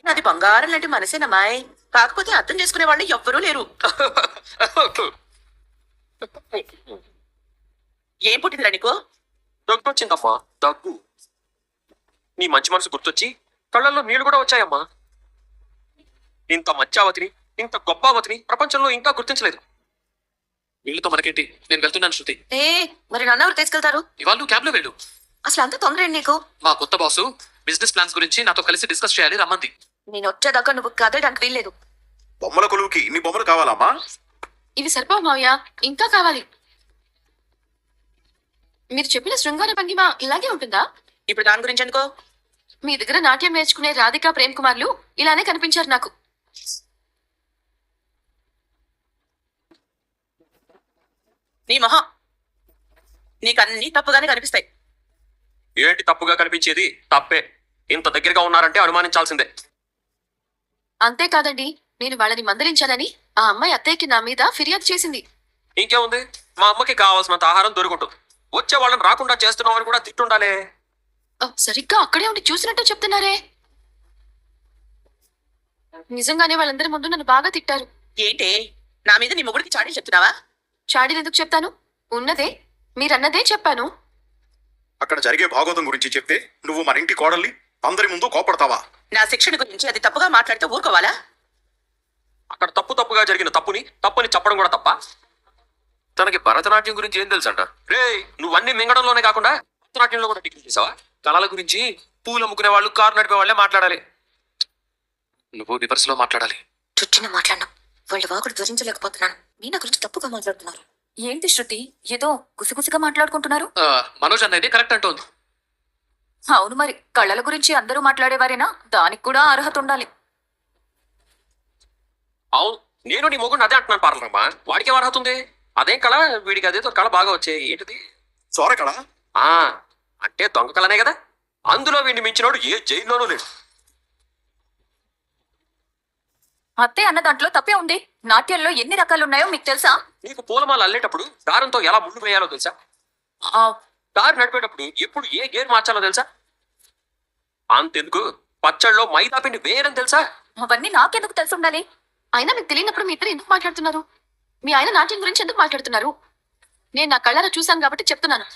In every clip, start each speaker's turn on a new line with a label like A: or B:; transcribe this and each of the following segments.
A: నాది బంగారం లాంటి మనసేనమ్మాయ్. కాకపోతే అర్థం చేసుకునే వాళ్ళు ఎవ్వరూ లేరు. ఏం పుట్టిందిరా నీకు?
B: దగ్గు వచ్చిందమ్మా, దగ్గు. నీ మంచి మనసు గుర్తొచ్చి కళ్ళల్లో నీళ్లు కూడా వచ్చాయమ్మా. ఇంత మంచి అవతిని, ఇంత గొప్ప అవతిని ప్రపంచంలో ఇంకా గుర్తించలేదు. వీళ్ళతో మనకేంటి, నేను వెళ్తున్నాను శృతి.
A: ఏ మరి నన్ను ఎవరు తీసుకెళ్తారు?
B: ఇవాళ క్యాబ్ లో వెళ్ళు.
A: అసలు అంత తొందర ఏంటి నీకు?
B: మా కొత్త బాసు బిజినెస్ ప్లాన్స్ గురించి నాతో కలిసి డిస్కస్ చేయాలి, రమ్మంది.
A: నేను వచ్చేదాకా నువ్వు కదలడానికి వీల్లేదు.
C: బొమ్మల కొలువుకి ఇన్ని బొమ్మలు కావాలమ్మా?
D: ఇవి సరిపోవు మావయ్య, ఇంకా కావాలి. మీరు చెప్పిన శృంగార భంగిమ ఇలాగే ఉంటుందా?
A: ఇప్పుడు దాని గురించి ఎందుకో?
D: మీ దగ్గర నాట్యం నేర్చుకునే రాధికా ప్రేమ్ కుమార్లు ఇలానే కనిపించారు నాకు.
A: నీ మొహం నీకన్నీ తప్పుగానే కనిపిస్తాయి.
B: ఏంటి తప్పుగా కనిపించేది? తప్పే. ఇంత దగ్గరగా ఉన్నారంటే అనుమానించాల్సిందే.
D: అంతేకాదండి, నేను వాళ్ళని మందలించానని ఆ అమ్మాయి అత్తయ్యకి నా మీద ఫిర్యాదు చేసింది.
B: ఇంకేముంది, మా అమ్మకి కావాల్సినంత ఆహారం దొరుకుంటుంది. వచ్చే వాళ్ళని రాకుండా చేస్తున్నామని కూడా తిట్టుండాలే.
D: సరిగ్గా అక్కడే ఉండి చూసినట్టు చెప్తున్నారే. నిజంగానే వాళ్ళందరి ముందు నన్ను బాగా తిట్టారు.
A: ఏంటే నా మీద నీ మొగుడికి చాడీలు చెప్తున్నావా?
D: చాడీనెందుకు చెప్తాను? ఉన్నదే మీరన్నదే చెప్పాను.
C: అక్కడ జరిగే భాగవతం గురించి చెప్తే నువ్వు మన ఇంటి కోడల్ని అందరి ముందు కోపడతావా?
A: నా శిక్షణ గురించి అది తప్పుగా మాట్లాడితే ఊరుకోవాలా?
B: అక్కడ తప్పుగా జరిగిన తప్పని చెప్పడం కూడా తప్ప. తనకి భరతనాట్యం గురించి ఏం తెలుసంట? రే, నువ్వన్నీ మింగడంలోనే కాకుండా భరతనాట్యంలో కూడా డిగ్రీ చేసావా? కళల గురించి పూలు అమ్ముకునే వాళ్ళు, కారు నడిపే వాళ్ళే మాట్లాడాలి. నువ్వు రివర్స్ లో మాట్లాడాలి.
A: చుట్టిన మాట్లాడినా వాళ్ళ వాకుడు ధ్వజించలేకపోతున్నాను. మీనా గురించి తప్పుగా మాట్లాడుతున్నారు.
D: ఏంటి శృతి, ఏదో గుసగుసగా మాట్లాడుకుంటున్నారు?
B: మనోజ్ అన్నది కరెక్ట్ అంటోంది.
D: అవును, మరి కళ్ళల గురించి అందరూ మాట్లాడేవారేనా? దానికి కూడా అర్హత ఉండాలి.
B: అవును, నేను నీ మొగుడిని అదే అంటున్నాను పార్లరమ్మా. వాడికి ఏం అర్హత ఉంది? అదేం కళ, వీడికి అదేదో కళ బాగా వచ్చాయి. ఏంటిది?
C: సోరకళ.
B: ఆ అంటే దొంగ కళనే కదా. అందులో వీడిని మించినోడు ఏ జైల్లోనూ లేడు.
D: అత్తయ్య అన్న దాంట్లో తప్పే ఉంది. నాట్యంలో ఎన్ని రకాలున్నాయో మీకు తెలుసా?
B: నీకు పూలమాల అల్లేటప్పుడు దారంతో ఎలా ముళ్ళు వేయాలో తెలుసా? దారి నడిపేటప్పుడు ఎప్పుడు ఏ గేర్ మార్చాలో తెలుసా? అంతెందుకు, పచ్చళ్ళలో మైదా పిండి వేయడం తెలుసా?
D: అవన్నీ నాకెందుకు తెలిసి ఉండాలి? అయినా మీకు తెలియనప్పుడు మీ ఇద్దరు ఎందుకు మాట్లాడుతున్నారు? మీ ఆయన నాట్యం గురించి ఎందుకు మాట్లాడుతున్నారు? నేను నా కళ్ళలో చూశాను కాబట్టి చెప్తున్నాను.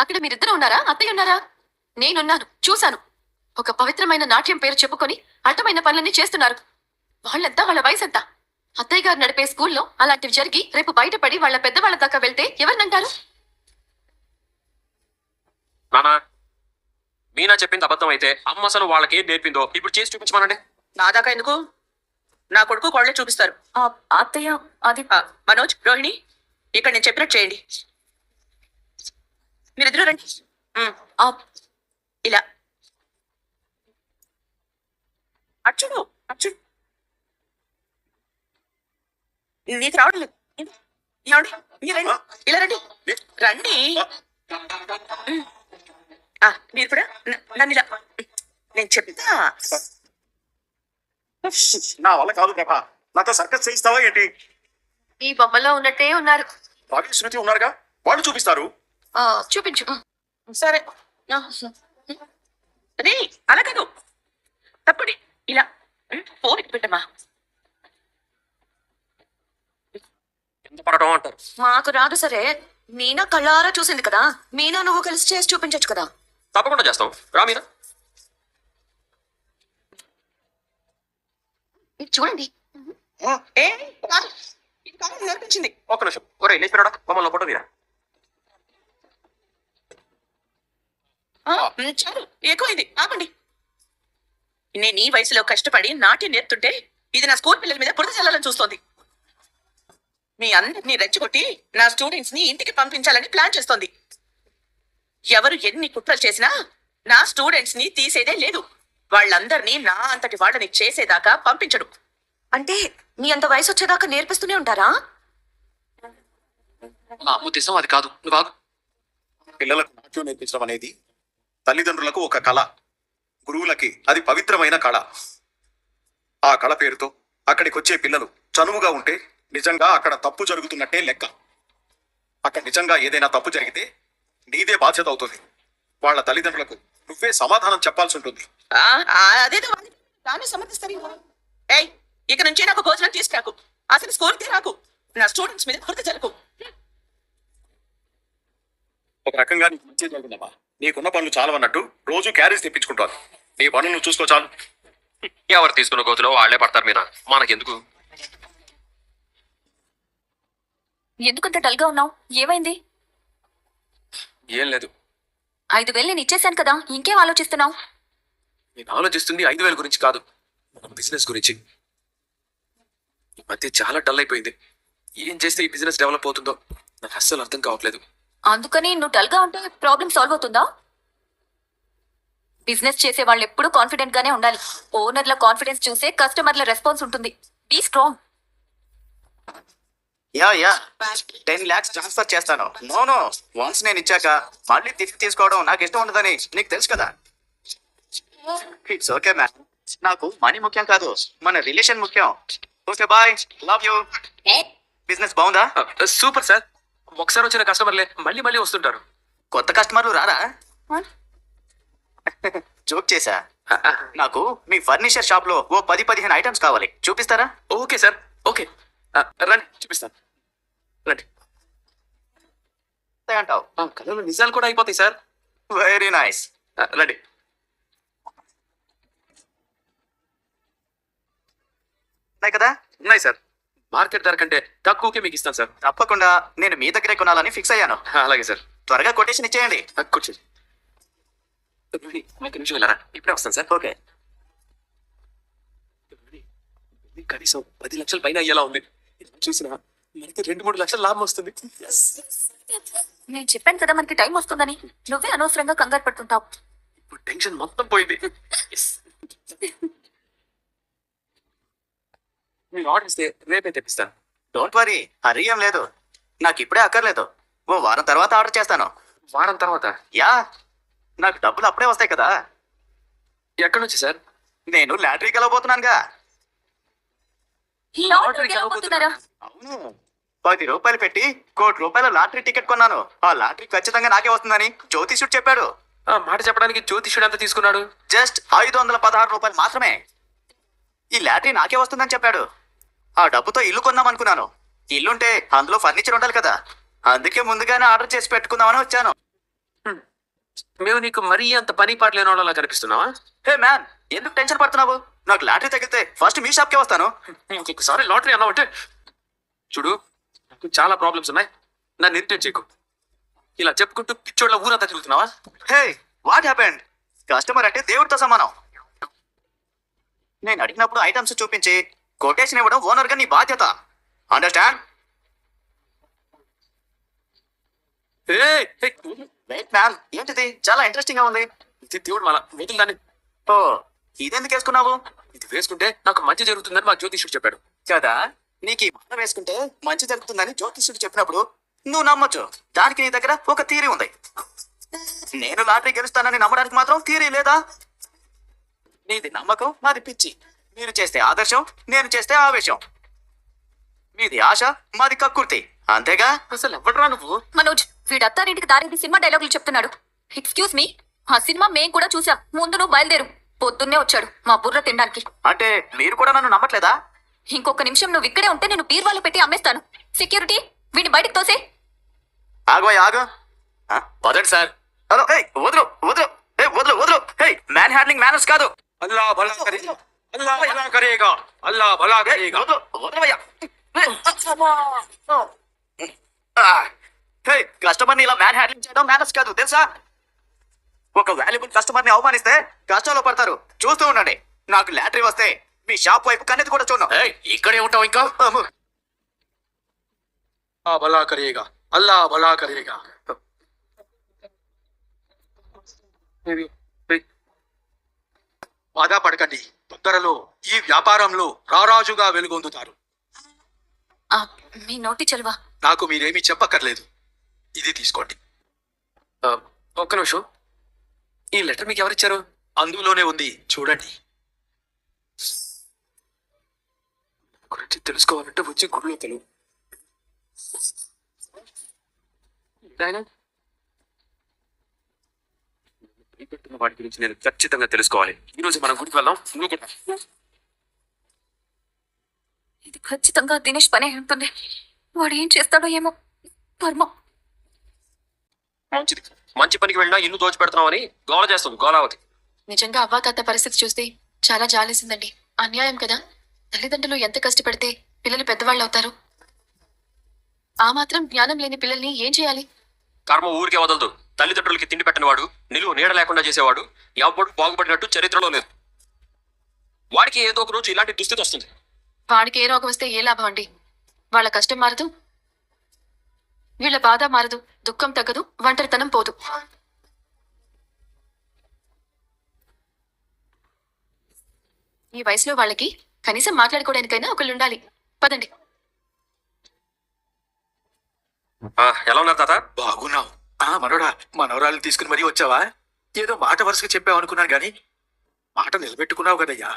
D: అక్కడ మీరిద్దరు ఉన్నారా? అత్తయ్య ఉన్నారా? నేనున్నాను, చూశాను. ఒక పవిత్రమైన నాట్యం పేరు చెప్పుకొని అడ్డమైన పనులన్నీ చేస్తున్నారు. వాళ్ళంతా వాళ్ళ వయసు ఎంత? అత్తయ్య గారు నడిపే స్కూల్లో అలాంటివి జరిగి రేపు బయటపడి వాళ్ళ పెద్దవాళ్ళ దాకా వెళ్తే ఎవరినంటారు?
B: నానా, మీనా చెప్పింది అబద్ధం అయితే అమ్మ అసలు వాళ్ళకి ఏం నేర్పిందో ఇప్పుడు చేసి చూపించమనండి.
A: నా దాకా ఎందుకు? నా కొడుకు కోళ్ళే చూపిస్తారు.
D: అత్తయ్య అది
A: మనోజ్, రోహిణి, ఇక్కడ నేను చెప్పినట్టు చేయండి. మీరిద్దరూ రండి. ఇలా అచ్చుడు అచ్చుడు. నీకు రావడం లేదు. ఏమండి, మీరు రండి, ఇలా రండి, రండి. మీరు కూడా నన్ను ఇలా, నేను చెప్తా.
C: నా వల్ల కాదు ప్రభా. నాతో సర్కస్ చేయిస్తావా ఏంటి?
D: ఈ బొమ్మలో ఉన్నట్టే ఉన్నారు.
C: భాగ్య శృతి ఉన్నారుగా, వాళ్ళు చూపిస్తారు.
D: చూపించు.
A: సరే. రే, అలా కాదు, తప్పడి ఇలా ఫోన్ పెట్టమ్మా.
B: ఎంత పడటం అంటారు?
A: మాకు రాదు. సరే, మీనా కళ్ళారా చూసింది కదా, మీనా నువ్వు కలిసి చేసి చూపించచ్చు కదా.
B: తప్పకుండా చేస్తాం, రా మీనా.
D: చూడండి.
A: ఏ కాదు, ఇది కాదు నేర్పించింది.
B: ఒక్క నిమిషం. ఒరే లేచిపోయాడా, మమ్మల్ని ఫోటో తీరా.
A: చాలు, ఎక్కువైంది, ఆపండి. నేను ఈ వయసులో కష్టపడి నాట్యం నేర్పుతుంటే ఇది నా స్కూల్ పిల్లల మీద బురద చల్లాలని చూస్తోంది. మీ అందరినీ రెచ్చగొట్టి నా స్టూడెంట్స్ ని ఇంటికి పంపించాలని ప్లాన్ చేస్తోంది. ఎవరు ఎన్ని కుట్రలు చేసినా నా స్టూడెంట్స్ ని తీసేదే లేదు. వాళ్ళందరినీ నా అంతటి వాళ్ళని చేసేదాకా పంపించడు. అంటే మీ అంత వయసు వచ్చేదాకా నేర్పిస్తూనే ఉంటారా?
B: మా ఉద్దేశం అది కాదు, నువ్వు ఆగు.
C: పిల్లలకు నాట్యం నేర్పించడం అనేది తల్లిదండ్రులకు ఒక కళ, గురువులకి అది పవిత్రమైన కళ. ఆ కళ పేరుతో అక్కడికి వచ్చే పిల్లలు చనువుగా ఉంటే నిజంగా అక్కడ తప్పు జరుగుతున్నట్టే లెక్క. అక్కడ నిజంగా ఏదైనా తప్పు జరిగితే నీదే బాధ్యత అవుతుంది. వాళ్ళ తల్లిదండ్రులకు నువ్వే సమాధానం చెప్పాల్సి ఉంటుంది.
A: అదేదో దాన్ని సమర్థిస్తారు ఏయ్, ఇక నుంచి నాకు భోజనం తీసుకురాకు. అసలు స్కూల్కి రాకు. నా స్టూడెంట్స్ మీద బురద జరకు.
C: ఒక రకంగా నీకు మంచి జరుగుతుందమ్మా. నీకున్న పనులు చాలవన్నట్టు రోజు క్యారేజ్ తెప్పించుకుంటాను. నీ పనులు నువ్వు చూసుకో చాలు.
B: ఎవరు తీసుకున్న గోతులో వాళ్లే పడతారు మీనా, మనకెందుకు?
D: ఎందుకంత డల్ గా ఉన్నావు? ఏమైంది?
B: ఏం లేదు.
D: 5,000 నేను ఇచ్చేసాను కదా, ఇంకేం ఆలోచిస్తున్నావు?
B: నేను ఆలోచిస్తుంది 5,000 గురించి కాదు, మన బిజినెస్ గురించి. ఈ మధ్య చాలా డల్ అయిపోయింది. ఏం చేస్తే ఈ బిజినెస్ డెవలప్ అవుతుందో నాకు అస్సలు అర్థం కావట్లేదు.
D: అందుకని నువ్వు డల్ గా ఉంటే ప్రాబ్లం సాల్వ్ అవుతుందా? బిజినెస్ చేసే వాళ్ళు ఎప్పుడూ కాన్ఫిడెంట్ గానే ఉండాలి. ఓనర్ల కాన్ఫిడెన్స్ చూసే కస్టమర్ల రెస్పాన్స్ ఉంటుంది. Be strong.
E: Yeah 10 lakhs transfer చేస్తాను. నో వన్స్ నేను ఇచ్చాక మళ్ళీ తిరిగి తీసుకోవడం నాకు ఇష్టం ఉండదని నీకు తెలుసు కదా. ఇట్స్ ఓకే మ్యామ్, నాకు మనీ ముఖ్యం కాదు, మన రిలేషన్ ముఖ్యం. Okay bye, love you. Business బాగుందా?
B: Super sir. ఒకసారి వచ్చిన కస్టమర్లే మళ్ళీ మళ్ళీ వస్తుంటారు.
E: కొత్త కస్టమర్లు రారా? జోక్ చేశా. నాకు మీ ఫర్నిచర్ షాప్ లో ఓ 10-15 ఐటమ్స్ కావాలి, చూపిస్తారా?
B: Okay sir, okay. రండి చూపిస్తాను, రండి.
E: అంటావు?
B: కథలో నిజాలు కూడా అయిపోతాయి సార్.
E: Very nice.
B: రండి.
E: ఉన్నాయి కదా?
B: ఉన్నాయి సార్. మార్కెట్ ధర కంటే తక్కువకే మీకు ఇస్తాను సార్.
E: తప్పకుండా నేను మీ దగ్గరే కొనాలని ఫిక్స్ అయ్యాను.
B: అలాగే సార్.
E: త్వరగా కొటేషన్ ఇచ్చేయండి.
B: కూర్చోండి. ఒక నిమిషం వెళ్ళారా, ఇప్పుడే వస్తాను సార్.
E: ఓకే.
B: కనీసం 10 లక్షల పైన అయ్యేలా ఉంది. చూసినా మనకి 2-3 లక్షల లాభం వస్తుంది.
D: నేను చెప్పాను కదా మనకి టైం వస్తుందని. నువ్వే అనవసరంగా కంగారు పడుతుంటావు.
B: ఇప్పుడు టెన్షన్ మొత్తం పోయింది. Yes. మీరు ఆర్డర్ ఇస్తే రేపే తెప్పిస్తాను.
E: డోంట్ వరీ, హరీ ఏం లేదు. నాకు ఇప్పుడే అక్కర్లేదు, ఓ వారం తర్వాత ఆర్డర్ చేస్తాను.
B: వారం తర్వాత?
E: యా, నాకు డబ్బులు అప్పుడే వస్తాయి కదా.
B: ఎక్కడి నుంచి సార్?
E: నేను లాటరీకి వెళ్ళబోతున్నానుగా.
D: లాటరీకి వెళ్ళబోతున్నారా?
E: అవును, 10 రూపాయలు పెట్టి 1 కోటి రూపాయల లాటరీ టికెట్ కొన్నాను. ఆ లాటరీ ఖచ్చితంగా నాకే వస్తుందని జ్యోతిష్యుడు చెప్పాడు.
B: ఆ మాట చెప్పడానికి జ్యోతిష్యుడు ఎంత తీసుకున్నాడు?
E: జస్ట్ 516 రూపాయలు మాత్రమే. ఈ లాటరీ నాకే వస్తుందని చెప్పాడు. ఆ డబ్బుతో ఇల్లు కొందాం అనుకున్నాను. ఇల్లుంటే అందులో ఫర్నిచర్ ఉండాలి కదా, అందుకే ముందుగానే ఆర్డర్ చేసి పెట్టుకుందామని వచ్చాను.
B: మేము నీకు మరీ అంత పని పాట లేని వాళ్ళలా కనిపిస్తున్నావా?
E: హే మ్యాన్, ఎందుకు టెన్షన్ పడుతున్నావు? నాకు లాటరీ తగిలితే ఫస్ట్ మీ షాప్కే వస్తాను.
B: ఇంకొకసారి లాటరీ అన్నావంటే చూడు, నాకు చాలా ప్రాబ్లమ్స్ ఉన్నాయి, నన్ను ఇరిటేట్ చేయకు. ఇలా చెప్పుకుంటూ పిచ్చోళ్ళ ఊరంతా తిరుగుతున్నావా?
E: హే, వాట్ హ్యాపెండ్? కస్టమర్ అంటే దేవుడితో సమానం. నేను అడిగినప్పుడు ఐటమ్స్ చూపించి కొటేషన్ ఇవ్వడం ఓనర్ గా నీ బాధ్యత. అండర్స్టాండ్? వెయిట్ మ్యాన్, ఏంటిది? చాలా ఇంట్రెస్టింగ్ గా ఉంది.
B: ఇది దేవుడు మళ్ళా మిగిలిన దాన్ని.
E: ఓ, ఇదెందుకు వేసుకున్నావు?
B: ఇది వేసుకుంటే నాకు మంచి జరుగుతుందని మా జ్యోతిష్యుడు చెప్పాడు
E: కదా. నీకు ఈ మాట వేసుకుంటే మంచి జరుగుతుందని జ్యోతిష్యుడు చెప్పినప్పుడు నువ్వు నమ్మొచ్చు. దానికి నీ దగ్గర ఒక థియరీ ఉంది. నేను లాటరీ గెలుస్తానని నమ్మడానికి మాత్రం థియరీ లేదా? నీది నమ్మకం, నాది పిచ్చి. మీరు చేస్తే ఆదర్శం, నేను చేస్తే ఆవేశం. మీది ఆశ, మాది కక్కుర్తి. అంతేగా?
B: అసలు ఎవడరా నువ్వు?
D: మనోజ్, వీడు అత్తారింటికి దారేది సినిమా డైలాగులు చెప్తున్నాడు. ఎక్స్క్యూజ్ మీ, ఆ సినిమా మేం కూడా చూసాం. ముందు నువ్వు బయలుదేరు. పొద్దున్నే వచ్చాడు మా బుర్ర తినడానికి.
E: అంటే మీరు కూడా నన్ను నమ్మట్లేదా?
D: ఇంకొక నిమిషం నువ్వు ఇక్కడే ఉంటే నేను బీర్వాలో పెట్టి అమ్మేస్తాను. సెక్యూరిటీ, వీడిని బయటకు తోసే.
E: ఆగోయ్ ఆగు.
B: పదండి సార్.
E: హలో, వదులు వదులు, వదులు వదులు. మ్యాన్ హ్యాండ్లింగ్ మేనర్స్ కాదు.
B: అల్లా భలా కరేగా, అల్లా భలా కరేగా, అల్లా భలా కరేగా.
E: వదులు, వదలవయ్యా. కస్టమర్ని ఇలా మ్యాన్ హ్యాండ్లింగ్ చేయడం మేనర్స్ కాదు, తెలుసా? ఒక వాల్యుబుల్ కస్టమర్ ని అవమానిస్తే కష్టాల్లో పడతారు. చూస్తూ ఉండండి. నాకు లాటరీ వస్తే మీ షాప్ వైపు కన్నెత్తి కూడా చూడను.
B: ఇక్కడే ఉంటావు ఇంకా? భలా కరేగా, అల్లా భలా కరేగా.
C: బాధపడకండి, తొందరలో ఈ వ్యాపారంలో రారాజుగా వెలుగొందుతారు.
D: మీ నోటి చల్వా.
C: నాకు మీరేమీ చెప్పక్కర్లేదు, ఇది తీసుకోండి.
B: ఒక్క నిమిషం, ఈ లెటర్ మీకు ఎవరిచ్చారు?
C: అందులోనే ఉంది, చూడండి.
B: గురించి తెలుసుకోవాలంటే వచ్చి గుడిలో తెలుగు. పెట్టిన వాటి గురించి నేను ఖచ్చితంగా తెలుసుకోవాలి. ఈ రోజు మనం గుడికి వెళ్దాం. నువ్వు కూడా.
D: ఇది ఖచ్చితంగా దినేష్ పని అయి ఉంటుంది. వాడు ఏం చేస్తాడో ఏమో. కర్మ.
B: మంచిది. మంచి పనికి వెళ్ళినా ఇల్లు దోచి పెడుతున్నామని గోల చేస్తుంది గోలావతి.
D: నిజంగా అవ్వాతాత పరిస్థితి చూస్తే చాలా జాలేసిందండి. అన్యాయం కదా. తల్లిదండ్రులు ఎంత కష్టపడితే పిల్లలు పెద్దవాళ్ళు అవుతారు. ఆ మాత్రం జ్ఞానం లేని పిల్లల్ని ఏం చేయాలి?
B: కర్మ ఊరికే వదలదు. తల్లిదండ్రులకి తిండి పెట్టిన వాడు, నిలువు నీడ లేకుండా చేసేవాడు ఎవడు బాగుపడినట్టు చరిత్రలో లేదు. వాడికి ఏదో ఒక రోజు ఇలాంటి దుస్థితి వస్తుంది.
D: వాడికి ఏ రోగం వస్తే ఏ లాభం అండి? వాళ్ళ కష్టం మారదు, వీళ్ళ బాధ మారదు, దుఃఖం తగ్గదు, ఒంటరితనం పోదు. ఈ వయసులో వాళ్ళకి కనీసం మాట్లాడుకోవడానికైనా ఒకళ్ళు ఉండాలి. పదండి.
B: ఎలా ఉన్నారు తాత?
F: బాగున్నావు. మనోడా, మనవరాలు తీసుకుని మరీ వచ్చావా? ఏదో మాట వరుసగా చెప్పావు అనుకున్నాను గాని మాట నిలబెట్టుకున్నావు కదయ్యా.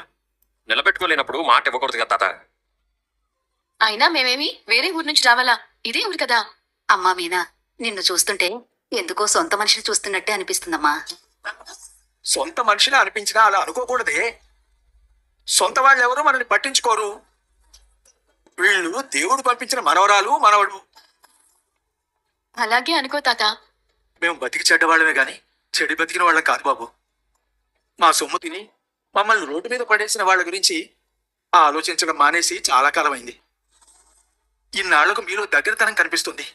B: నిలబెట్టుకోలేనప్పుడు మాట ఇవ్వకూడదు కదా తాత.
D: అయినా మేమేమి వేరే ఊరు నుంచి రావాలా? ఇదే ఊరు కదా.
G: అమ్మా మీనా, నిన్ను చూస్తుంటే ఎందుకో సొంత మనిషిని చూస్తున్నట్టే అనిపిస్తుందమ్మా.
F: సొంత మనిషిని అనిపించినా అలా అనుకోకూడదే. సొంత వాళ్ళు ఎవరు మనల్ని పట్టించుకోరు. వీళ్ళు దేవుడు పంపించిన మనవరాలు మనవడు.
D: అలాగే అనుకో తాత.
F: మేము బతికి చెడ్డవాళ్ళమే గాని చెడి బతికిన వాళ్ళం కాదు బాబు. మా సొమ్ము తిని మమ్మల్ని రోడ్డు మీద పడేసిన వాళ్ళ గురించి ఆలోచించడం మానేసి చాలా కాలమైంది. ఇన్నాళ్లకు మీలో దగ్గరతనం కనిపిస్తుంది.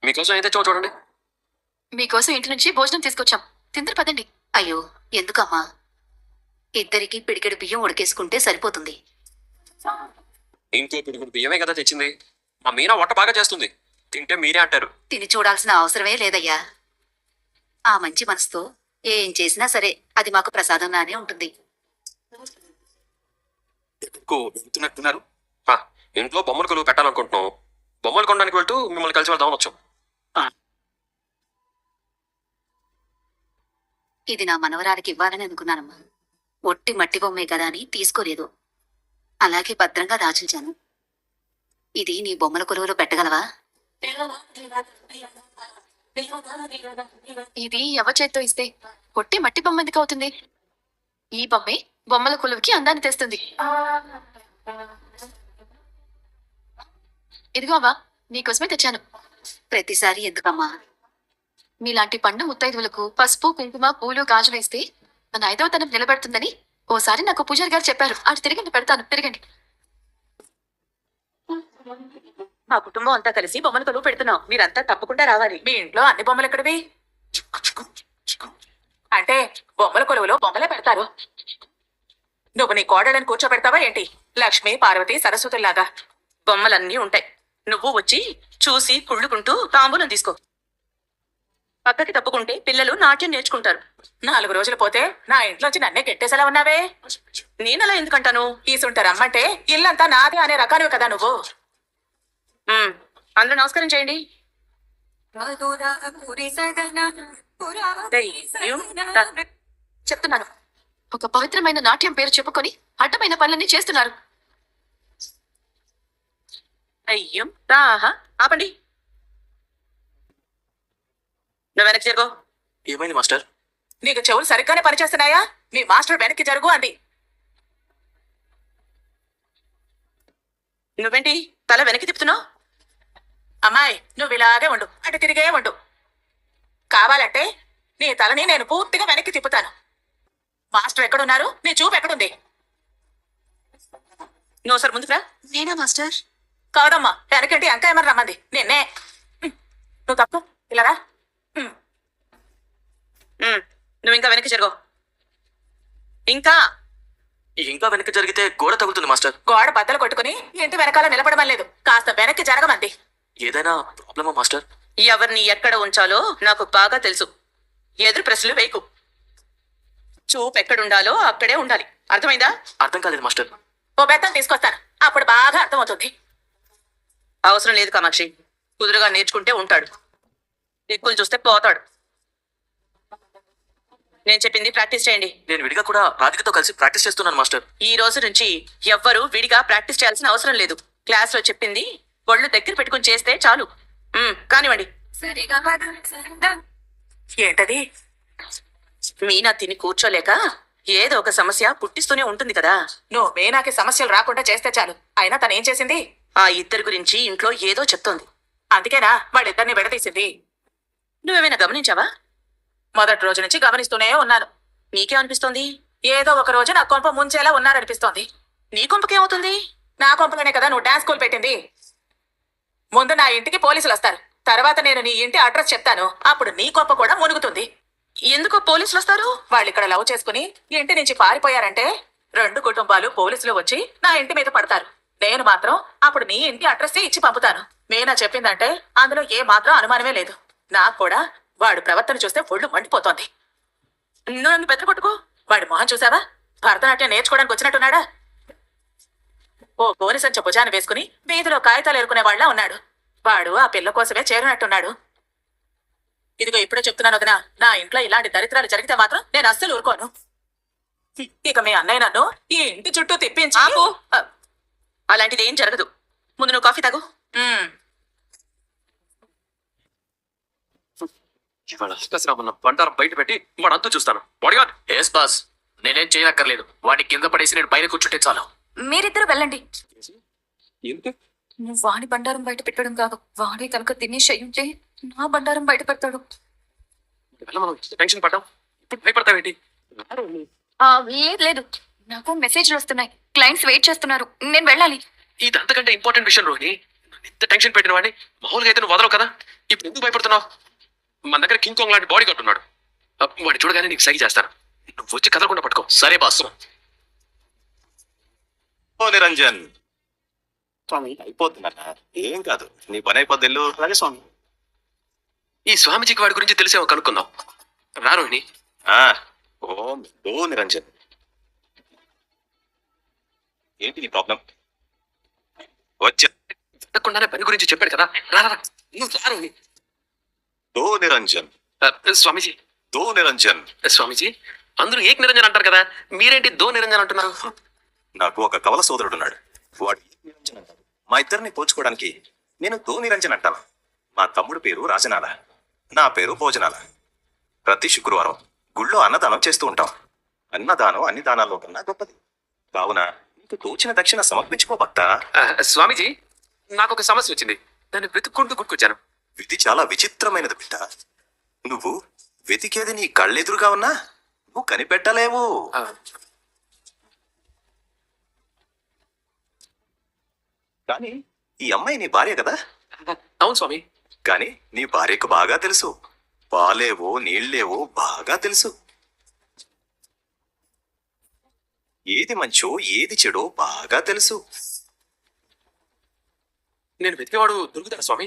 B: మీకోసం అయితే చూడండి.
D: మీకోసం ఇంటి నుంచి భోజనం తీసుకొచ్చాం. తిందరు పదండి.
G: అయ్యో, ఎందుకమ్మా? ఇద్దరికి పిడికెడు బియ్యం ఉడకేసుకుంటే సరిపోతుంది.
B: ఇంకో పిడుగుడు బియ్యమే కదా తెచ్చింది. మా మీనా వంట బాగా చేస్తుంది. తింటే మీరే అంటారు.
G: తిని చూడాల్సిన అవసరమే లేదయ్యా. ఆ మంచి మనసుతో ఏం చేసినా సరే అది మాకు ప్రసాదంగానే ఉంటుంది.
F: ఎక్కడికో వెళ్తున్నట్టున్నారు.
B: ఇంట్లో బొమ్మల కొలువు పెట్టాలనుకుంటున్నాం. బొమ్మలు కొనడానికి వెళ్తూ మిమ్మల్ని కలిసి వెళ్దామని వచ్చాం.
G: ఇది నా మనవరాలికి ఇవ్వాలని అనుకున్నానమ్మా. ఒట్టి మట్టి బొమ్మే కదా అని తీసుకోలేదు. అలాగే భద్రంగా దాచుంచాను. ఇది నీ బొమ్మల కొలువులో పెట్టగలవా?
D: ఇది ఎవరి చేత్తో ఇస్తే కొట్టి మట్టి బొమ్మ ఎందుకు అవుతుంది? ఈ బొమ్మే బొమ్మల కొలువుకి అందాన్ని తెస్తుంది. ఇదిగో అవ్వా, నీకోసమే తెచ్చాను.
G: ప్రతిసారి ఎందుకమ్మా?
D: మీలాంటి పండు ముత్తైదువులకు పసుపు, కుంకుమ, పూలు, గాజులు ఇస్తే మన 5వ తనం నిలబెడుతుందని ఓసారి నాకు పూజారి గారు చెప్పారు. అటు తిరిగండి, పెడతాను. తిరగండి.
A: మా కుటుంబం అంతా కలిసి బొమ్మల కొలువు పెడుతున్నాం. మీరంతా తప్పకుండా రావాలి.
H: మీ ఇంట్లో అన్ని బొమ్మలు ఎక్కడివి? అంటే బొమ్మల కొలువులో బొమ్మలే పెడతారు. నువ్వు నీ కోడళ్ళని కూర్చోబెడతావా ఏంటి? లక్ష్మి, పార్వతి, సరస్వతుల్లాగా
A: బొమ్మలన్నీ ఉంటాయి. నువ్వు వచ్చి చూసి కుళ్ళుకుంటూ తాంబూలం తీసుకో. పక్కకి తప్పుకుంటే పిల్లలు నాట్యం నేర్చుకుంటారు.
H: 4 రోజులు పోతే నా ఇంట్లోంచి నన్నే గెట్టేసేలా ఉన్నావే.
A: నేనలా ఎందుకంటాను?
H: ఈసుంట రమ్మంటే ఇల్లంతా నాదే అనే రకానివి కదా నువ్వు.
A: అందరూ నమస్కారం చేయండి.
D: చెప్తున్నాను, ఒక పవిత్రమైన నాట్యం పేరు చెప్పుకొని అడ్డమైన పనులన్నీ చేస్తున్నారు.
A: అయ్యం రాహా, ఆపండి. నువ్వు వెనక్కి జరుగు.
F: ఏమైంది మాస్టర్?
H: నీకు చెవులు సరిగ్గానే పనిచేస్తున్నాయా? మీ మాస్టర్ వెనక్కి జరుగు అంది.
A: నువ్వేంటి తల వెనక్కి తిప్పుతున్నావు?
H: అమ్మాయి, నువ్వు ఇలాగే ఉండు, అటు తిరిగే ఉండు. కావాలంటే నీ తలని నేను పూర్తిగా వెనక్కి తిప్పుతాను. మాస్టర్ ఎక్కడున్నారు? నీ చూపు ఎక్కడుంది?
A: నువ్వు సార్ ముందుకురా.
G: నేనా మాస్టర్?
H: కాదమ్మా, వెనకంటి అంక ఏమని రమ్మంది నిన్నే. నువ్వు తప్పు ఇలారా.
A: నువ్వు ఇంకా వెనక్కి జరుగు. ఇంకా
E: ఇంకా వెనక్కి జరిగితే గోడ తగులుతుంది మాస్టర్.
H: గోడ బద్దలు కొట్టుకుని ఇంటి వెనకాల నిలబడమని లేదు, కాస్త వెనక్కి జరగమంది.
E: ఏదైనా ప్రాబ్లమా మాస్టర్?
A: ఎవరిని ఎక్కడ ఉంచాలో నాకు బాగా తెలుసు. ఎదురు ప్రశ్నలు వేయకు. చూపు ఎక్కడుండాలో అక్కడే ఉండాలి. అర్థమైందా?
E: అర్థం కాలేదు మాస్టర్.
H: ఓ బెత్తం తీసుకొస్తాను, అప్పుడు బాగా అర్థమవుతుంది.
A: అవసరం లేదు కామాక్షి. కుదురుగా నేర్చుకుంటే ఉంటాడు. దిక్కులు చూస్తే పోతాడు. నేను చెప్పింది ప్రాక్టీస్ చేయండి.
E: నేను విడిగా కూడా రాధికతో కలిసి ప్రాక్టీస్ చేస్తున్నాను మాస్టర్.
A: ఈ రోజు నుంచి ఎవ్వరూ విడిగా ప్రాక్టీస్ చేయాల్సిన అవసరం లేదు. క్లాస్ లో చెప్పింది ఒళ్ళు దగ్గర పెట్టుకుని చేస్తే చాలు. కానివ్వండి.
H: ఏంటది?
A: మీనా తిని కూర్చోలేక ఏదో ఒక సమస్య పుట్టిస్తూనే ఉంటుంది కదా.
H: నువ్వు మీనాకి సమస్యలు రాకుండా చేస్తే చాలు. అయినా తను ఏం చేసింది?
A: ఆ ఇద్దరి గురించి ఇంట్లో ఏదో చెప్తోంది.
H: అందుకేనా వాళ్ళిద్దరిని విడదీసింది.
A: నువ్వేమైనా గమనించావా?
H: మొదటి రోజు నుంచి గమనిస్తూనే ఉన్నాను.
A: నీకేమనిపిస్తోంది?
H: ఏదో ఒక రోజు నా కొంప ముంచేలా ఉన్నారనిపిస్తోంది.
A: నీ కొంపకేమవుతుంది?
H: నా కొంపలోనే కదా నువ్వు డాన్స్ స్కూల్ పెట్టింది. ముందు నా ఇంటికి పోలీసులు వస్తారు, తర్వాత నేను నీ ఇంటి అడ్రస్ చెప్తాను. అప్పుడు నీ కొంప కూడా మునుగుతుంది.
A: ఎందుకో పోలీసులు వస్తారు?
H: వాళ్ళు ఇక్కడ లవ్ చేసుకుని ఇంటి నుంచి పారిపోయారంటే 2 కుటుంబాలు పోలీసులు వచ్చి నా ఇంటి మీద పడతారు. నేను మాత్రం అప్పుడు నీ ఇంటి అడ్రస్ ఇచ్చి పంపుతాను. మీనా చెప్పిందంటే అందులో ఏ మాత్రం అనుమానమే లేదు. నాకు కూడా వాడు ప్రవర్తన చూస్తే ఒళ్ళు మండిపోతోంది.
A: నువ్వు నన్ను బెదరగొట్టుకో.
H: వాడి మొహం చూసావా? భరతనాట్యం నేర్చుకోవడానికి వచ్చినట్టున్నాడా? ఓ గోని సంచ భుజాన్ని వేసుకుని వీధిలో కాగితాలు ఏరుకునే వాళ్ళ ఉన్నాడు. వాడు ఆ పిల్ల కోసమే చేరినట్టున్నాడు. ఇదిగో ఇప్పుడే చెప్తున్నాను వదినా, నా ఇంట్లో ఇలాంటి దరిద్రాలు జరిగితే మాత్రం నేను అస్సలు ఊరుకోను. ఇక మీ అన్నయ్య నన్ను ఈ ఇంటి చుట్టూ తిప్పించి
A: ఆపు. అలాంటిది ఏం జరగదు. ముందు నువ్వు కాఫీ తాగు.
H: ఉమ్,
B: ఇవాళ ఆకాశరామన్న బండారం బయట పెట్టి వాడు అంతు చూస్తాను. బాడీగార్డ్.
E: ఎస్ బాస్, నేనేం చేయనక్కర్లేదు. వాడిని కింద పడేసి నేను పైన కూర్చుంటే చాలు.
D: మీరిద్దరు వెళ్ళండి.
B: ఎందుకు?
D: నువ్వు వాడి బండారం బయట పెట్టడం కాదు, వాడే కనుక తినేసి అయ్యుంటే నా బండారం బయట పెడతాడు.
B: ఇవాళ మనం టెన్షన్ పడ్డాం, ఇప్పుడు భయపడతావేంటి?
D: లేదు లేదు, నాకు మెసేజ్లు వస్తున్నాయి. క్లయింట్స్ వెయిట్ చేస్తున్నారు, నేను వెళ్ళాలి.
B: ఇది అంతకంటే ఇంపార్టెంట్ విషయం రోహిణి. ఇంత టెన్షన్ పెట్టిన వాడిని మామూలుగా అయితే నువ్వు వదలవు కదా. ఇప్పుడు ఎందుకు భయపడుతున్నావు? మన దగ్గర కింగ్ కాంగ్ లాంటి బాడీ గార్డ్ ఉన్నాడు. వాడిని చూడగానే నీకు సైకి చేస్తాను. నువ్వు వచ్చి కదలకుండా పట్టుకో.
E: సరే బాస్.
C: ఓ నిరంజన్, స్వామి అయిపోతుందన్న. ఏం కాదు, నీ పని అయిపోద్ది. అలాగే స్వామి.
B: ఈ స్వామిజీకి వాడి గురించి తెలిసేమో కనుక్కుందాం. రా రోహిణి.
C: ఓం ఓ నిరంజన్, ఏంటి నీ ప్రాబ్లం? వచ్చా
B: వెతకుండానే పని గురించి చెప్పాడు కదా. రా రా రా. నువ్వు రా రోహిణి.
C: దో నిరంజన్,
B: స్వామిజీ.
C: దో నిరంజన్.
B: స్వామిజీ, అందరూ ఏక్ నిరంజన్ అంటారు కదా, మీరేంటి దో నిరంజన్ అంటున్నారు?
C: నాకు ఒక కవల సోదరుడు ఉన్నాడు. వాడు ఏక్ నిరంజన్ అంటాడు. మా ఇద్దరిని పోల్చుకోవడానికి నేను దో నిరంజన్ అంటాను. మా తమ్ముడు పేరు రాజనాల, నా పేరు భోజనాల. ప్రతి శుక్రవారం గుళ్ళో అన్నదానం చేస్తూ ఉంటాం. అన్నదానం అన్ని దానాల్లో కన్నా గొప్పది. కావున నీకు తోచిన దక్షిణ సమర్పించుకో భక్త.
B: స్వామిజీ, నాకు ఒక సమస్య వచ్చింది. దాన్ని వెతుక్కుంటూ గుర్కొచ్చాను.
C: విధి చాలా విచిత్రమైనది బిడ్డ. నువ్వు వెతికేది నీ కళ్ళెదురుగా ఉన్నా నువ్వు కనిపెట్టలేవు. కానీ ఈ అమ్మాయి నీ భార్య కదా?
B: అవును స్వామి.
C: కానీ నీ భార్యకు బాగా తెలుసు. పాలేవో నీళ్లేవో బాగా తెలుసు. ఏది మంచో ఏది చెడో బాగా తెలుసు.
B: నేను వెతికేవాడు దొరుకుతాడు స్వామి.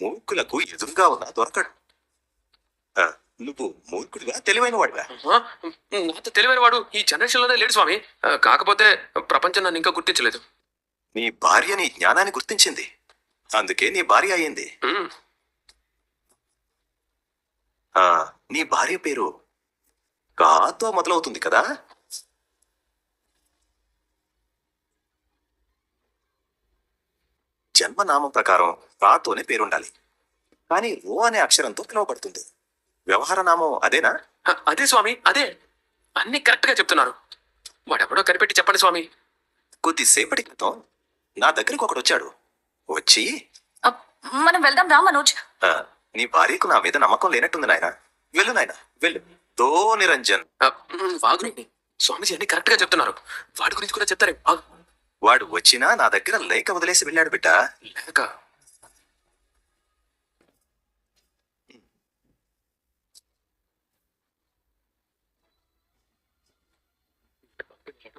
C: మూర్ఖులకు ఎదురుగా ఉన్నా దొరకడు. నువ్వు మూర్ఖుడిగా తెలివైన వాడివా?
B: నాతో తెలివైన వాడు ఈ జనరేషన్ లోనే లేడు స్వామి. కాకపోతే ప్రపంచం నన్ను ఇంకా గుర్తించలేదు.
C: నీ భార్య నీ జ్ఞానాన్ని గుర్తించింది, అందుకే నీ భార్య అయ్యింది. నీ భార్య పేరు కాతో మొదలవుతుంది కదా? జన్మనామం ప్రకారం రాతోనే పేరుండాలి, కానీ రో అనే అక్షరంతో పిలువబడుతుంది. వ్యవహార నామం అదేనా?
B: అదే స్వామి, అదే. అన్ని కరెక్ట్ గా చెప్తున్నారు. వాడెవడో కనిపెట్టి చెప్పండి స్వామి.
C: కొద్దిసేపటి క్రితం నా దగ్గరికి ఒకడు వచ్చాడు. వచ్చి
D: మనం వెళ్దాం రా మనోజ్.
C: నీ భార్యకు నా మీద నమ్మకం లేనట్టుంది నాయన. వెళ్ళు నాయన వెళ్ళు. దో నిరంజన్.
B: వాగుని స్వామిజీ అన్ని కరెక్ట్ గా చెప్తున్నారు. వాడి గురించి కూడా చెప్తారే.
C: వాడు వచ్చినా నా దగ్గర లేక వదిలేసి వెళ్ళాడు బిడ్డ.
B: లేక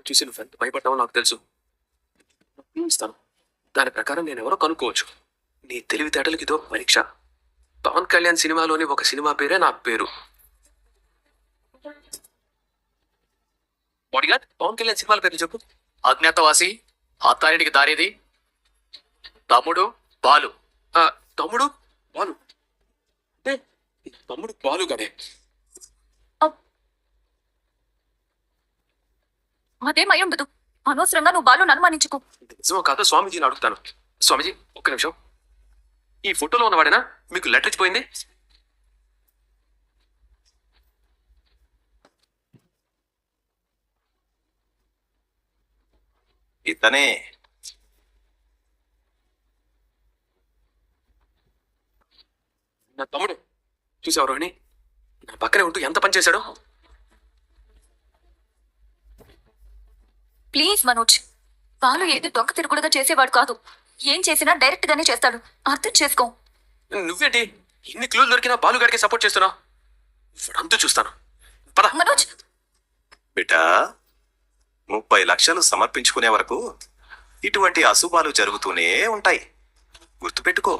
B: చూసి నువ్వు ఎంత భయపడ్డావో నాకు తెలుసు. ఇస్తాను, దాని ప్రకారం నేను ఎవరో కనుక్కోవచ్చు. నీ తెలివితేటలకి ఇదో పరీక్ష. పవన్ కళ్యాణ్ సినిమాలోని ఒక సినిమా పేరే నా పేరు. బాడీగార్డ్, పవన్ కళ్యాణ్ సినిమాల పేర్లు చెప్పు.
E: అజ్ఞాతవాసి, అత్తారింటికి దారేది, తమ్ముడు బాలు.
B: తమ్ముడు బాలు అంటే తమ్ముడు బాలు గడే.
D: అదేమై ఉండదు. అనవసరంగా నువ్వు బాలు అనుమానించుకో.
B: నిజమో కాదో స్వామీజీని అడుగుతాను. స్వామీజీ ఒక్క నిమిషం. ఈ ఫోటోలో ఉన్నవాడేనా మీకు లెటర్ ఇచ్చిపోయింది?
I: ఇతనే
B: నా తమ్ముడు చూసావు రోహిణి, నా పక్కనే ఉంటూ ఎంత పని చేశాడో.
D: ప్లీజ్ మనోజ్, బాలు ఏది దొంగ తిరుగుడుగా చేసేవాడు కాదు. ఏం చేసినా డైరెక్ట్ గానే చేస్తాడు. అర్థం చేసుకో.
B: నువ్వేంటి ఇన్ని క్లూలు దొరికినా బాలుగాడికి సపోర్ట్ చేస్తున్నావు? ఇప్పుడంతా చూస్తాను. పద.
D: మనోజ్,
I: బిడ్డా 30 లక్షలు సమర్పించుకునే వరకు ఇటువంటి అశుభాలు జరుగుతూనే ఉంటాయి, గుర్తుపెట్టుకో.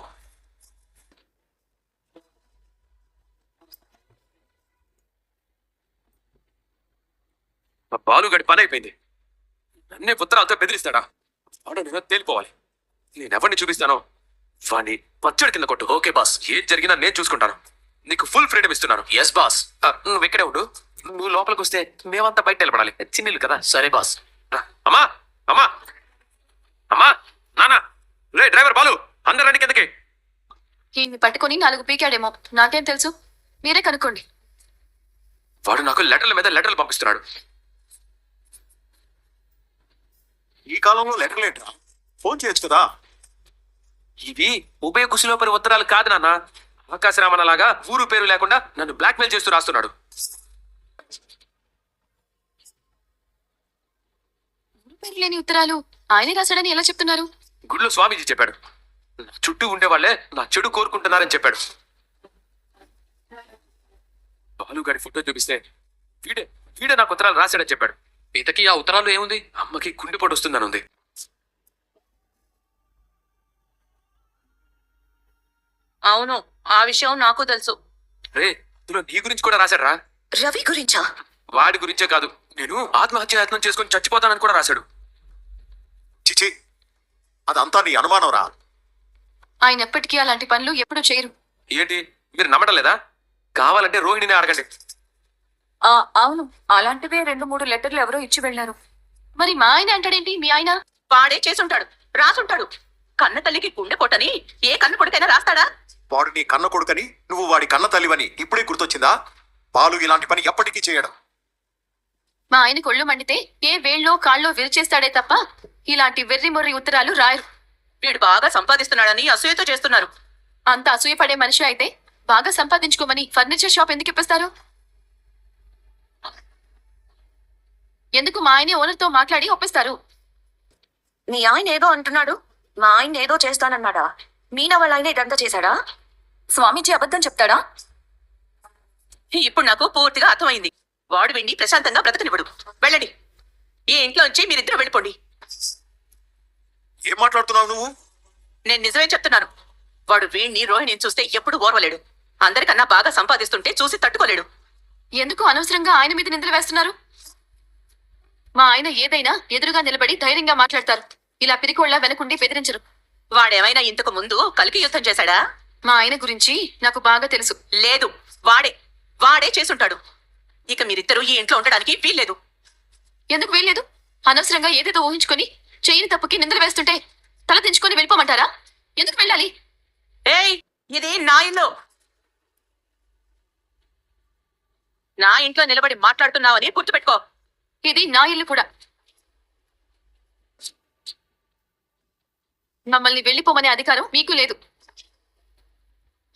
B: ఆ బాలుగాడి పని అయిపోయింది. నన్నే పుత్రాలతో బెదిరిస్తాడా? వాడు నేను తేలిపోవాలి. నేనెవరిని చూపిస్తానో వాణ్ణి పచ్చడి కింద కొట్టు. ఓకే బాస్, ఏం జరిగినా నేను చూసుకుంటాను. నీకు ఫుల్ ఫ్రీడమ్ ఇస్తున్నాను. Yes boss. నువ్వు ఇక్కడే ఉండు. నువ్వు లోపలికి వస్తే మేమంతా బయట నిలబడాలి. చిన్నీళ్ళు కదా. సరే బాస్. అమ్మా అమ్మా అమ్మా నాన్న, రే డ్రైవర్ బాలు, అందరు రండి కిందకి.
D: ఈయన్ని పట్టుకొని 4 పీకాడేమో, నాకేం తెలుసు. మీరే కనుక్కోండి.
B: వాడు నాకు లెటర్ల మీద లెటర్లు పంపిస్తున్నాడు.
C: ఈ కాలంలో లెటర్ లేటరా? ఫోన్ చేయొచ్చు కదా.
B: ఇవి ఉభయ కుశలోపరి ఉత్తరాలు కాదు నాన్న. ఆకాశరామన్నలాగా ఊరు పేరు లేకుండా నన్ను బ్లాక్మెయిల్ చేస్తూ రాస్తున్నాడు.
D: పేరు లేని ఉత్తరాలు ఆయనే రాశాడని ఎలా చెప్తున్నారు?
B: గుడిలో స్వామీజీ చెప్పాడు. నా చుట్టూ ఉండేవాళ్లే నా చెడు కోరుకుంటున్నారని చెప్పాడు. బాలుగాడి ఫోటో చూపిస్తే వీడే వీడే నాకు ఉత్తరాలు రాశాడని చెప్పాడు. ఇంతకీ ఆ ఉత్తరాలు ఏముంది? అమ్మకి గుండెపోటు వస్తుందని ఉంది.
A: అవును, ఆ విషయం నాకు తెలుసు.
B: రే, ఇందులో నీ గురించి కూడా రాశాడు.
A: రవి గురించా?
B: వాడి గురించే కాదు, నేను ఆత్మహత్య యత్నం చేసుకుని చచ్చిపోతానని కూడా రాశాడు.
C: చిచి, అదంతా నీ అనుమానం రా.
D: ఆయన ఎప్పటికీ అలాంటి పనులు ఎప్పుడూ చేయరు.
B: ఏంటి మీరు నమ్మటం లేదా? కావాలంటే రోహిణిని అడగండి.
D: అవును, అలాంటివే 2-3 లెటర్లు ఎవరో ఇచ్చి వెళ్ళారు. మరి మా ఆయన అంటాడేంటి? మీ ఆయన
A: వాడే చేసుంటాడు, రాసుంటాడు. కన్న తల్లికి గుండె పొట్టని ఏ కన్న కొడుకైనా రాస్తాడా?
C: వాడు నీ కన్న కొడుకని, నువ్వు వాడి కన్న తల్లివని ఇప్పుడే గుర్తొచ్చిందా? బాలు ఇలాంటి పని ఎప్పటికీ చేయడం.
D: మా ఆయన కొళ్ళు మండితే ఏ వేళ్ళో కాళ్ళో విరిచేస్తాడే తప్ప ఇలాంటి వెర్రి మొర్రి ఉత్తరాలు రాయరు.
A: వీడు బాగా సంపాదిస్తున్నాడని అసూయతో చేస్తున్నారు.
D: అంత అసూయపడే మనిషి అయితే బాగా సంపాదించుకోమని ఫర్నిచర్ షాప్ ఎందుకు ఇప్పిస్తారు? ఎందుకు మా ఆయనే ఓనర్తో మాట్లాడి ఒప్పిస్తారు?
J: మీ ఆయన ఏదో అంటున్నాడు, మా ఆయన ఏదో చేస్తానన్నాడా? మీనా వాళ్ళ ఆయన ఇదంతా చేశాడా?
D: స్వామీజీ అబద్ధం చెప్తాడా?
A: ఇప్పుడు నాకు పూర్తిగా అర్థమైంది. వాడు విండి ప్రశాంతంగా బ్రతకనివ్వడు. వెళ్ళండి, ఈ ఇంట్లో నుంచి మీరిద్దరు వెళ్ళిపోండి.
C: ఏం మాట్లాడుతున్నావు నువ్వు?
A: నేను నిజమే చెప్తున్నాను. వాడు వీణ్ణి రోహిణిని చూస్తే ఎప్పుడు ఓర్వలేడు. అందరికన్నా బాగా సంపాదిస్తుంటే చూసి తట్టుకోలేడు.
D: ఎందుకు అనవసరంగా ఆయన మీద నిందలు వేస్తున్నారు? మా ఆయన ఏదైనా ఎదురుగా నిలబడి ధైర్యంగా మాట్లాడతారు. ఇలా పిరికోళ్ళ వెనకుండి బెదిరించరు.
A: వాడేమైనా ఇంతకు ముందు కలికి యుద్ధం చేశాడా?
D: మా ఆయన గురించి నాకు బాగా తెలుసు.
A: లేదు, వాడే చేసుంటాడు. ఇక మీరిద్దరూ ఈ ఇంట్లో ఉండడానికి వీల్లేదు.
D: ఎందుకు వీల్లేదు? అనవసరంగా ఏదేదో ఊహించుకొని చేయని తప్పుకి నిందలు వేస్తుంటే తల దించుకొని వెళ్ళిపోమంటారా? ఎందుకు వెళ్ళాలి?
A: ఏయ్, ఇది నా ఇల్లు. నా ఇంట్లో నిలబడి మాట్లాడుతున్నావని గుర్తుపెట్టుకో.
D: ఇది నా ఇల్లు కూడా. మమ్మల్ని వెళ్ళిపోమనే అధికారం మీకు లేదు.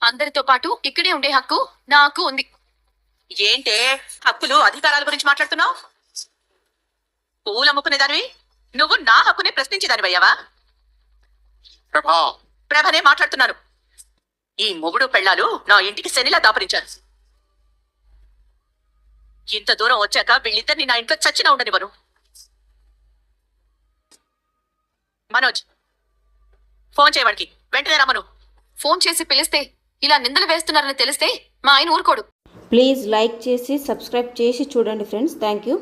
D: అందరితో పాటు ఇక్కడే ఉండే హక్కు నాకు ఉంది.
A: ఏంటే హక్కులు అధికారాల గురించి మాట్లాడుతున్నావు? పూలమ్ముకునే దానివి నువ్వు నా హక్కునే ప్రశ్నించేదానివయ్యావా? ప్రభనే మాట్లాడుతున్నాను. ఈ మొగుడు పెళ్ళాలు నా ఇంటికి శనిలా దాపరించారు. ఇంత దూరం వచ్చాక వీళ్ళిద్దరిని నా ఇంట్లో చచ్చినా ఉండనివ్వను. మనోజ్, ఫోన్ చేయవాడికి. వెంటనే రమ్మను.
D: ఫోన్ చేసి పిలిస్తే ఇలా నిందలు వేస్తున్నారని తెలిస్తే మా ఆయన ఊరుకోడు.
K: ప్లీజ్ లైక్ చేసి సబ్స్క్రైబ్ చేసి చూడండి ఫ్రెండ్స్. Thank you.